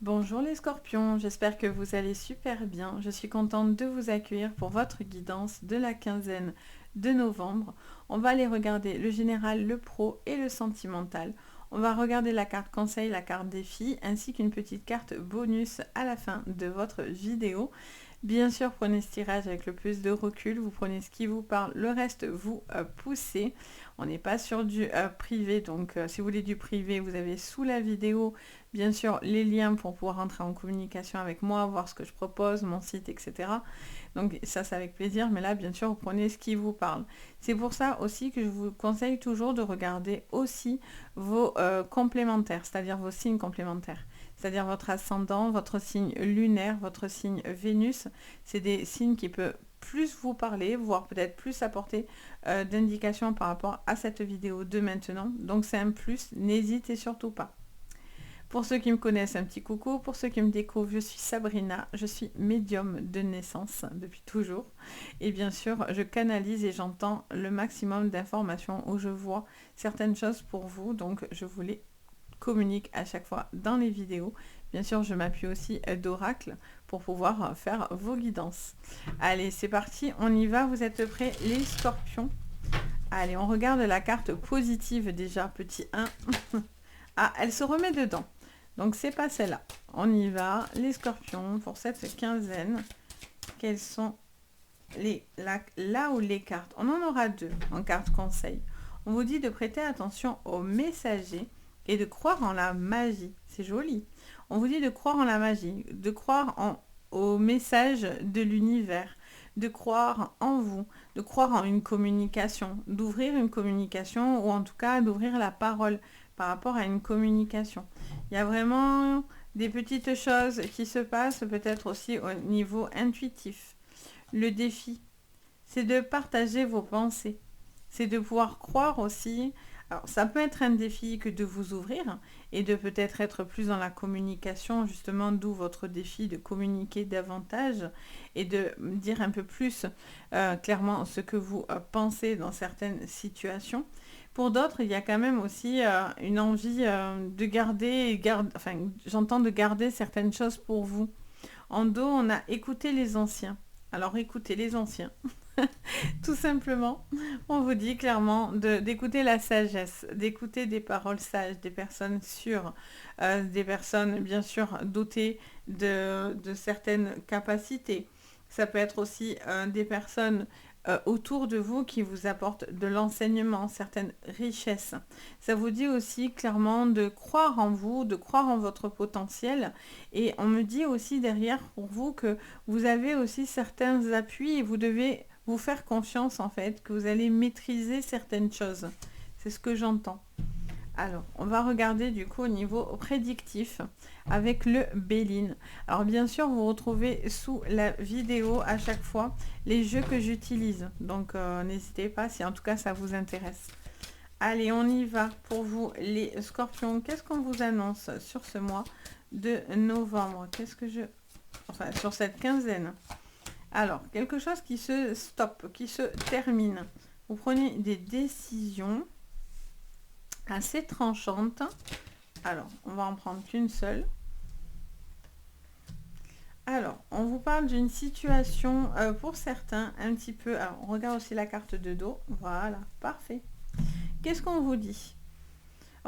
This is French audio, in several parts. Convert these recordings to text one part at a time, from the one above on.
Bonjour les scorpions, j'espère que vous allez super bien. Je suis contente de vous accueillir pour votre guidance de la quinzaine de novembre. On va aller regarder le général, le pro et le sentimental. On va regarder la carte conseil, la carte défi, ainsi qu'une petite carte bonus à la fin de votre vidéo. Bien sûr, prenez ce tirage avec le plus de recul, vous prenez ce qui vous parle, le reste vous poussez. On n'est pas sur du privé, donc si vous voulez du privé, vous avez sous la vidéo, bien sûr, les liens pour pouvoir entrer en communication avec moi, voir ce que je propose, mon site, etc. Donc ça, c'est avec plaisir, mais là, bien sûr, vous prenez ce qui vous parle. C'est pour ça aussi que je vous conseille toujours de regarder aussi vos complémentaires, c'est-à-dire vos signes complémentaires. C'est-à-dire votre ascendant, votre signe lunaire, votre signe Vénus. C'est des signes qui peuvent plus vous parler, voire peut-être plus apporter d'indications par rapport à cette vidéo de maintenant. Donc c'est un plus, n'hésitez surtout pas. Pour ceux qui me connaissent, un petit coucou. Pour ceux qui me découvrent, je suis Sabrina. Je suis médium de naissance depuis toujours. Et bien sûr, je canalise et j'entends le maximum d'informations où je vois certaines choses pour vous. Donc je vous les communique à chaque fois dans les vidéos. Bien sûr, je m'appuie aussi d'oracle pour pouvoir faire vos guidances. Allez, c'est parti, on y va. Vous êtes prêts, les scorpions? Allez, on regarde la carte positive déjà, petit 1. Ah, elle se remet dedans. Donc, c'est pas celle-là. On y va, les scorpions, pour cette quinzaine. Quelles sont là où les cartes? On en aura deux en carte conseil. On vous dit de prêter attention aux messagers et de croire en la magie. C'est joli. On vous dit de croire en la magie, de croire au message de l'univers, de croire en vous, de croire en une communication, d'ouvrir une communication ou en tout cas d'ouvrir la parole par rapport à une communication. Il y a vraiment des petites choses qui se passent peut-être aussi au niveau intuitif. Le défi, c'est de partager vos pensées. C'est de pouvoir croire aussi. Alors, ça peut être un défi que de vous ouvrir et de peut-être être plus dans la communication, justement, d'où votre défi de communiquer davantage et de dire un peu plus clairement ce que vous pensez dans certaines situations. Pour d'autres, il y a quand même aussi une envie de enfin, j'entends de garder certaines choses pour vous. En dos, on a écouté les anciens. Alors écoutez les anciens. Tout simplement, on vous dit clairement d'écouter la sagesse, d'écouter des paroles sages, des personnes sûres, des personnes bien sûr dotées de certaines capacités. Ça peut être aussi des personnes autour de vous qui vous apportent de l'enseignement, certaines richesses. Ça vous dit aussi clairement de croire en vous, de croire en votre potentiel. Et on me dit aussi derrière pour vous que vous avez aussi certains appuis et vous devez vous faire confiance en fait, que vous allez maîtriser certaines choses. C'est ce que j'entends. Alors, on va regarder du coup au niveau prédictif avec le Béline. Alors bien sûr, vous retrouvez sous la vidéo à chaque fois les jeux que j'utilise. Donc n'hésitez pas si en tout cas ça vous intéresse. Allez, on y va pour vous les scorpions. Qu'est-ce qu'on vous annonce sur ce mois de novembre? Enfin, sur cette quinzaine. Alors, quelque chose qui se stoppe, qui se termine. Vous prenez des décisions assez tranchantes. Alors, on va en prendre qu'une seule. Alors, on vous parle d'une situation, pour certains, un petit peu... Alors, on regarde aussi la carte de dos. Voilà, parfait. Qu'est-ce qu'on vous dit?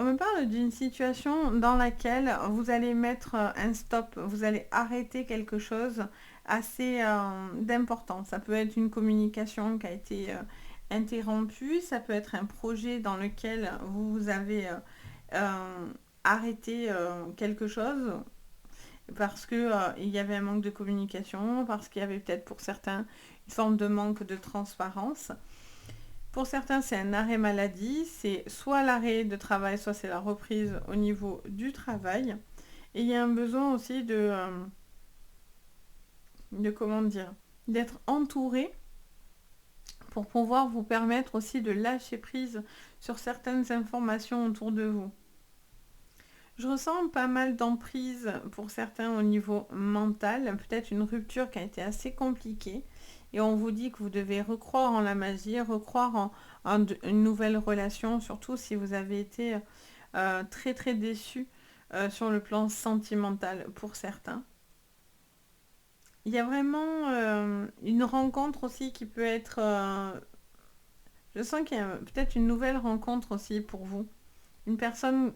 On me parle d'une situation dans laquelle vous allez mettre un stop, vous allez arrêter quelque chose assez d'important. Ça peut être une communication qui a été interrompue, ça peut être un projet dans lequel vous avez arrêté quelque chose parce que il y avait un manque de communication, parce qu'il y avait peut-être pour certains une forme de manque de transparence. Pour certains, c'est un arrêt maladie, c'est soit l'arrêt de travail, soit c'est la reprise au niveau du travail. Et il y a un besoin aussi de comment dire, d'être entouré pour pouvoir vous permettre aussi de lâcher prise sur certaines informations autour de vous. Je ressens pas mal d'emprise pour certains au niveau mental, peut-être une rupture qui a été assez compliquée. Et on vous dit que vous devez recroire en la magie, recroire en une nouvelle relation, surtout si vous avez été très très déçu sur le plan sentimental pour certains. Il y a vraiment une rencontre aussi qui peut être... je sens qu'il y a peut-être une nouvelle rencontre aussi pour vous. Une personne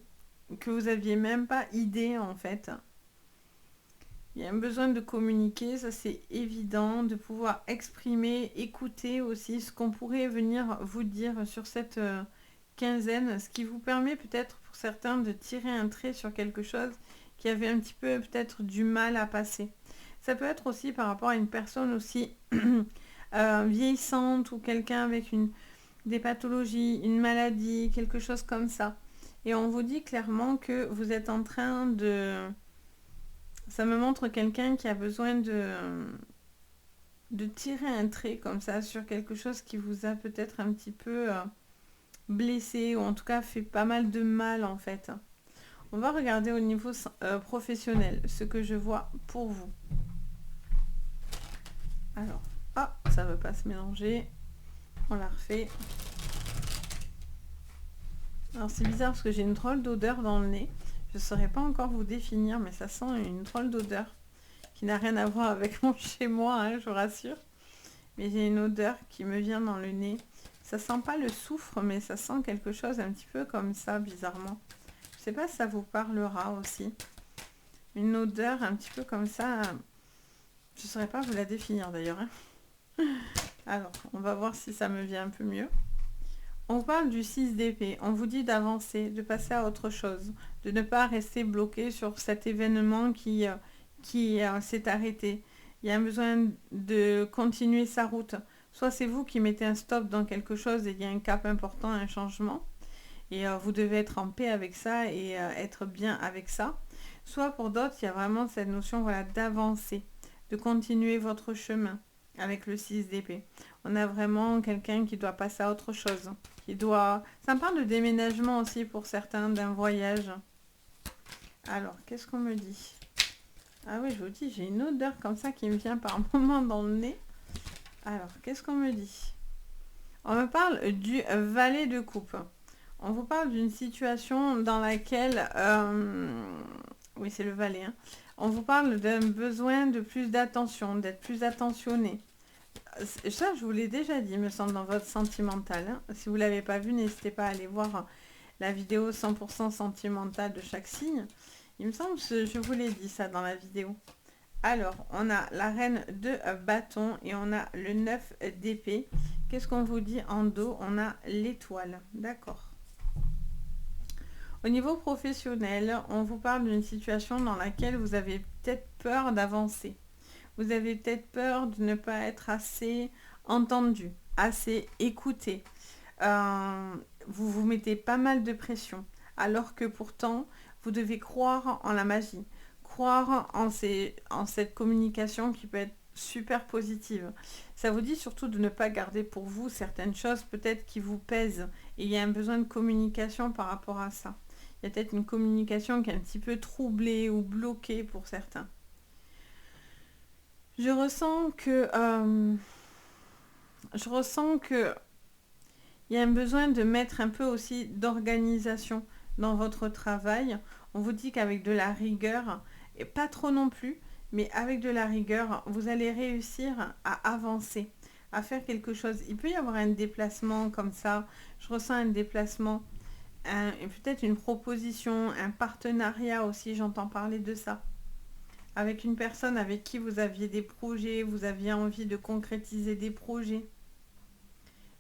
que vous aviez même pas idée en fait. Il y a un besoin de communiquer, ça c'est évident, de pouvoir exprimer, écouter aussi ce qu'on pourrait venir vous dire sur cette quinzaine, ce qui vous permet peut-être pour certains de tirer un trait sur quelque chose qui avait un petit peu peut-être du mal à passer. Ça peut être aussi par rapport à une personne aussi vieillissante ou quelqu'un avec des pathologies, une maladie, quelque chose comme ça. Et on vous dit clairement que vous êtes en train de... Ça me montre quelqu'un qui a besoin de tirer un trait comme ça sur quelque chose qui vous a peut-être un petit peu blessé ou en tout cas fait pas mal de mal en fait. On va regarder au niveau professionnel ce que je vois pour vous. Alors, ah, ça ne veut pas se mélanger. On la refait. Alors c'est bizarre parce que j'ai une drôle d'odeur dans le nez. Je ne saurais pas encore vous définir, mais ça sent une drôle d'odeur qui n'a rien à voir avec mon chez moi, hein, je vous rassure. Mais j'ai une odeur qui me vient dans le nez. Ça sent pas le soufre, mais ça sent quelque chose un petit peu comme ça, bizarrement. Je sais pas si ça vous parlera aussi. Une odeur un petit peu comme ça. Je ne saurais pas vous la définir d'ailleurs. Hein. Alors, on va voir si ça me vient un peu mieux. On parle du 6 d'épée. On vous dit d'avancer, de passer à autre chose, de ne pas rester bloqué sur cet événement qui s'est arrêté. Il y a un besoin de continuer sa route. Soit c'est vous qui mettez un stop dans quelque chose et il y a un cap important, un changement. Et vous devez être en paix avec ça et être bien avec ça. Soit pour d'autres, il y a vraiment cette notion voilà, d'avancer, de continuer votre chemin avec le 6 d'épée. On a vraiment quelqu'un qui doit passer à autre chose. Ça me parle de déménagement aussi pour certains, d'un voyage. Alors, qu'est-ce qu'on me dit? Ah oui, je vous dis, j'ai une odeur comme ça qui me vient par moment dans le nez. Alors, qu'est-ce qu'on me dit? On me parle du valet de coupe. On vous parle d'une situation dans laquelle... oui, c'est le valet. Hein. On vous parle d'un besoin de plus d'attention, d'être plus attentionné. Ça, je vous l'ai déjà dit, me semble, dans votre sentimental. Hein. Si vous ne l'avez pas vu, n'hésitez pas à aller voir la vidéo 100% sentimentale de chaque signe. Il me semble que je vous l'ai dit ça dans la vidéo. Alors, on a la reine de bâton et on a le 9 d'épée. Qu'est-ce qu'on vous dit en dos? On a l'étoile. D'accord. Au niveau professionnel, on vous parle d'une situation dans laquelle vous avez peut-être peur d'avancer. Vous avez peut-être peur de ne pas être assez entendu, assez écouté. Vous vous mettez pas mal de pression, alors que pourtant, vous devez croire en la magie, croire en cette communication qui peut être super positive. Ça vous dit surtout de ne pas garder pour vous certaines choses peut-être qui vous pèsent. Et il y a un besoin de communication par rapport à ça. Il y a peut-être une communication qui est un petit peu troublée ou bloquée pour certains. Je ressens que il y a un besoin de mettre un peu aussi d'organisation dans votre travail. On vous dit qu'avec de la rigueur, et pas trop non plus, mais avec de la rigueur, vous allez réussir à avancer, à faire quelque chose. Il peut y avoir un déplacement comme ça. Je ressens un déplacement, peut-être une proposition, un partenariat aussi, j'entends parler de ça. Avec une personne avec qui vous aviez des projets, vous aviez envie de concrétiser des projets.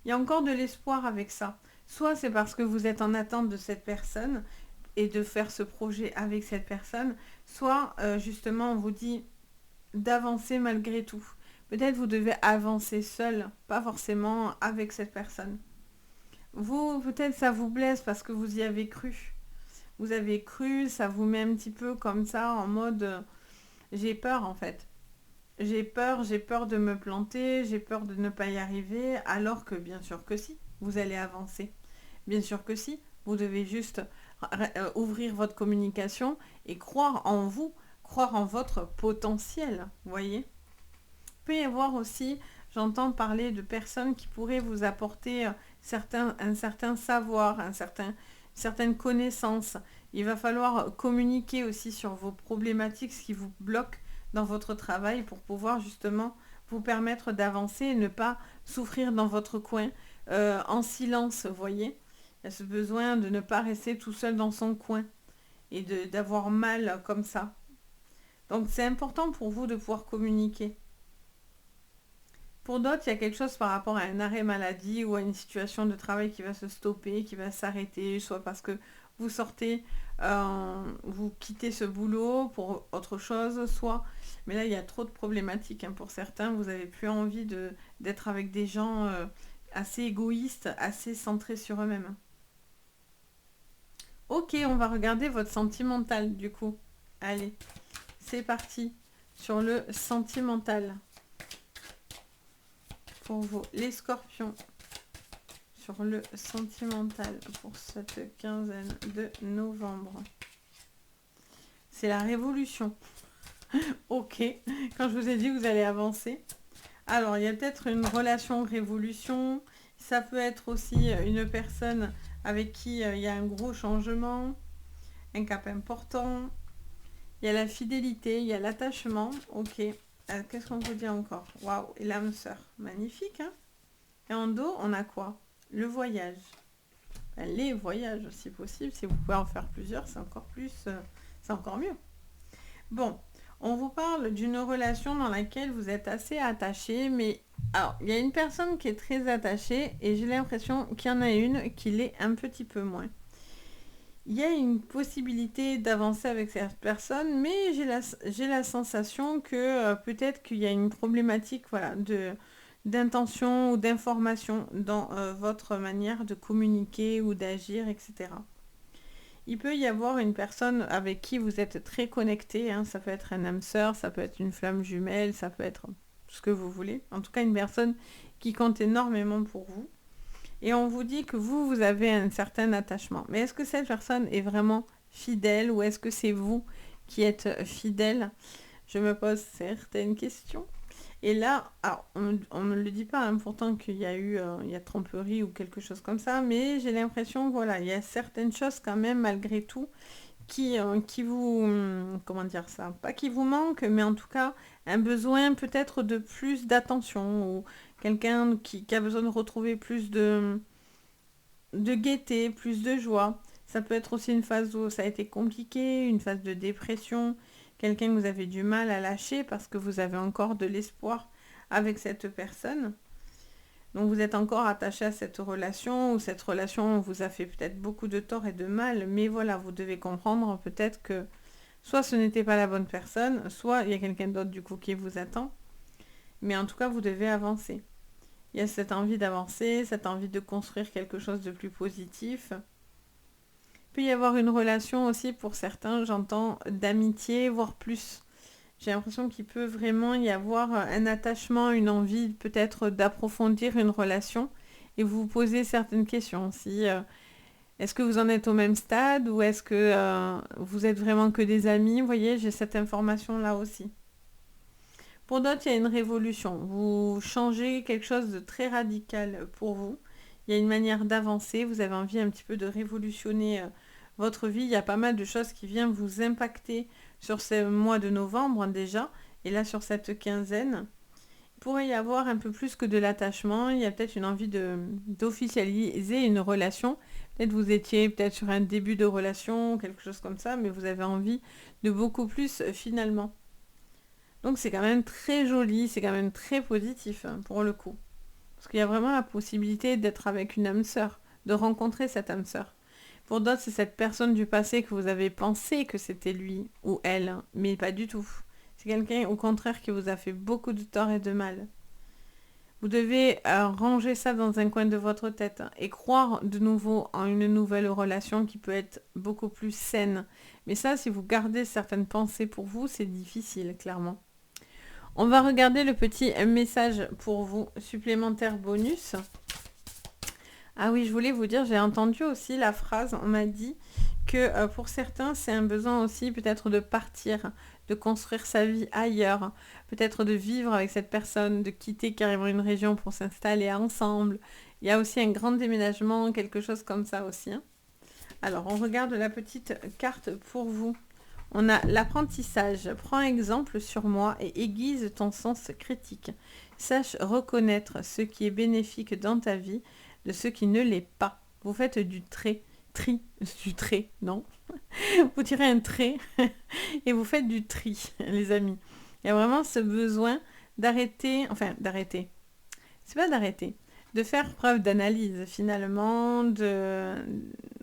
Il y a encore de l'espoir avec ça. Soit c'est parce que vous êtes en attente de cette personne et de faire ce projet avec cette personne, soit justement on vous dit d'avancer malgré tout. Peut-être vous devez avancer seul, pas forcément avec cette personne. Vous, peut-être ça vous blesse parce que vous y avez cru. Vous avez cru, ça vous met un petit peu comme ça en mode... j'ai peur en fait. J'ai peur de me planter, j'ai peur de ne pas y arriver, alors que bien sûr que si, vous allez avancer. Bien sûr que si, vous devez juste ouvrir votre communication et croire en vous, croire en votre potentiel, vous voyez. Il peut y avoir aussi, j'entends parler de personnes qui pourraient vous apporter un certain savoir, certaines connaissances Il va falloir communiquer aussi sur vos problématiques, ce qui vous bloque dans votre travail pour pouvoir justement vous permettre d'avancer et ne pas souffrir dans votre coin en silence, vous voyez. Il y a ce besoin de ne pas rester tout seul dans son coin et d'avoir mal comme ça. Donc c'est important pour vous de pouvoir communiquer. Pour d'autres, il y a quelque chose par rapport à un arrêt maladie ou à une situation de travail qui va se stopper, qui va s'arrêter, soit parce que vous sortez, vous quittez ce boulot pour autre chose, soit... Mais là, il y a trop de problématiques hein, pour certains. Vous n'avez plus envie d'être avec des gens assez égoïstes, assez centrés sur eux-mêmes. Ok, on va regarder votre sentimental du coup. Allez, c'est parti sur le sentimental. Pour vous, les scorpions, sur le sentimental pour cette quinzaine de novembre. C'est la révolution. Ok, quand je vous ai dit que vous allez avancer. Alors, il y a peut-être une relation révolution. Ça peut être aussi une personne avec qui il y a un gros changement, un cap important. Il y a la fidélité, il y a l'attachement. Ok. Qu'est-ce qu'on peut dire encore? Waouh, et l'âme sœur. Magnifique, hein? Et en dos, on a quoi? Le voyage. Les voyages, si possible. Si vous pouvez en faire plusieurs, c'est encore plus... c'est encore mieux. Bon, on vous parle d'une relation dans laquelle vous êtes assez attaché, mais... Alors, il y a une personne qui est très attachée et j'ai l'impression qu'il y en a une qui l'est un petit peu moins. Il y a une possibilité d'avancer avec cette personne, mais j'ai la sensation que peut-être qu'il y a une problématique voilà, d'intention ou d'information dans votre manière de communiquer ou d'agir, etc. Il peut y avoir une personne avec qui vous êtes très connecté, hein, ça peut être un âme sœur, ça peut être une flamme jumelle, ça peut être ce que vous voulez. En tout cas, une personne qui compte énormément pour vous. Et on vous dit que vous avez un certain attachement. Mais est-ce que cette personne est vraiment fidèle ou est-ce que c'est vous qui êtes fidèle? Je me pose certaines questions. Et là, alors, on ne le dit pas, hein, pourtant qu'il y a eu il y a tromperie ou quelque chose comme ça, mais j'ai l'impression, voilà, il y a certaines choses quand même, malgré tout, qui vous... comment dire ça? Pas qui vous manquent, mais en tout cas, un besoin peut-être de plus d'attention ou quelqu'un qui a besoin de retrouver plus de gaieté, plus de joie. Ça peut être aussi une phase où ça a été compliqué, une phase de dépression, quelqu'un que vous avez du mal à lâcher parce que vous avez encore de l'espoir avec cette personne. Donc vous êtes encore attaché à cette relation, ou cette relation vous a fait peut-être beaucoup de tort et de mal, mais voilà, vous devez comprendre peut-être que soit ce n'était pas la bonne personne, soit il y a quelqu'un d'autre du coup qui vous attend. Mais en tout cas, vous devez avancer. Il y a cette envie d'avancer, cette envie de construire quelque chose de plus positif. Il peut y avoir une relation aussi pour certains, j'entends, d'amitié, voire plus. J'ai l'impression qu'il peut vraiment y avoir un attachement, une envie peut-être d'approfondir une relation et vous poser certaines questions. Si, est-ce que vous en êtes au même stade ou est-ce que vous êtes vraiment que des amis? Vous voyez, j'ai cette information-là aussi. Pour d'autres, il y a une révolution. Vous changez quelque chose de très radical pour vous. Il y a une manière d'avancer. Vous avez envie un petit peu de révolutionner votre vie. Il y a pas mal de choses qui viennent vous impacter sur ce mois de novembre déjà. Et là, sur cette quinzaine, il pourrait y avoir un peu plus que de l'attachement. Il y a peut-être une envie d'officialiser une relation. Peut-être vous étiez peut-être sur un début de relation, quelque chose comme ça, mais vous avez envie de beaucoup plus finalement. Donc c'est quand même très joli, c'est quand même très positif hein, pour le coup. Parce qu'il y a vraiment la possibilité d'être avec une âme sœur, de rencontrer cette âme sœur. Pour d'autres, c'est cette personne du passé que vous avez pensé que c'était lui ou elle, hein, mais pas du tout. C'est quelqu'un au contraire qui vous a fait beaucoup de tort et de mal. Vous devez ranger ça dans un coin de votre tête hein, et croire de nouveau en une nouvelle relation qui peut être beaucoup plus saine. Mais ça, si vous gardez certaines pensées pour vous, c'est difficile, clairement. On va regarder le petit message pour vous, supplémentaire bonus. Ah oui, je voulais vous dire, j'ai entendu aussi la phrase, on m'a dit que pour certains, c'est un besoin aussi peut-être de partir, de construire sa vie ailleurs, peut-être de vivre avec cette personne, de quitter carrément une région pour s'installer ensemble. Il y a aussi un grand déménagement, quelque chose comme ça aussi. Hein. Alors, on regarde la petite carte pour vous. On a l'apprentissage. Prends exemple sur moi et aiguise ton sens critique. Sache reconnaître ce qui est bénéfique dans ta vie de ce qui ne l'est pas. Vous faites du tri, non? Vous tirez un trait et vous faites du tri, les amis. Il y a vraiment ce besoin d'arrêter, c'est pas d'arrêter, de faire preuve d'analyse finalement,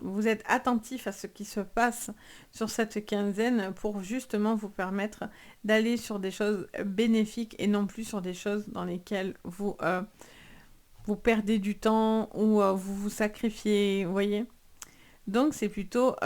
vous êtes attentif à ce qui se passe sur cette quinzaine pour justement vous permettre d'aller sur des choses bénéfiques et non plus sur des choses dans lesquelles vous perdez du temps ou vous vous sacrifiez, vous voyez. Donc c'est plutôt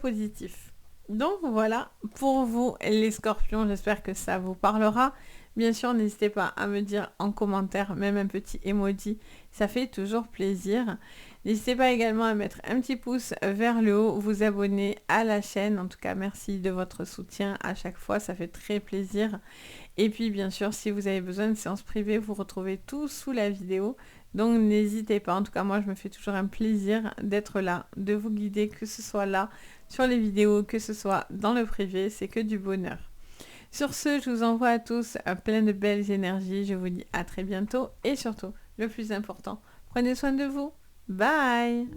positif. Donc voilà, pour vous les scorpions, j'espère que ça vous parlera. Bien sûr, n'hésitez pas à me dire en commentaire, même un petit emoji, ça fait toujours plaisir. N'hésitez pas également à mettre un petit pouce vers le haut, vous abonner à la chaîne. En tout cas, merci de votre soutien à chaque fois, ça fait très plaisir. Et puis bien sûr, si vous avez besoin de séances privées, vous retrouvez tout sous la vidéo. Donc n'hésitez pas, en tout cas moi je me fais toujours un plaisir d'être là, de vous guider, que ce soit là, sur les vidéos, que ce soit dans le privé, c'est que du bonheur. Sur ce, je vous envoie à tous plein de belles énergies, je vous dis à très bientôt et surtout, le plus important, prenez soin de vous. Bye!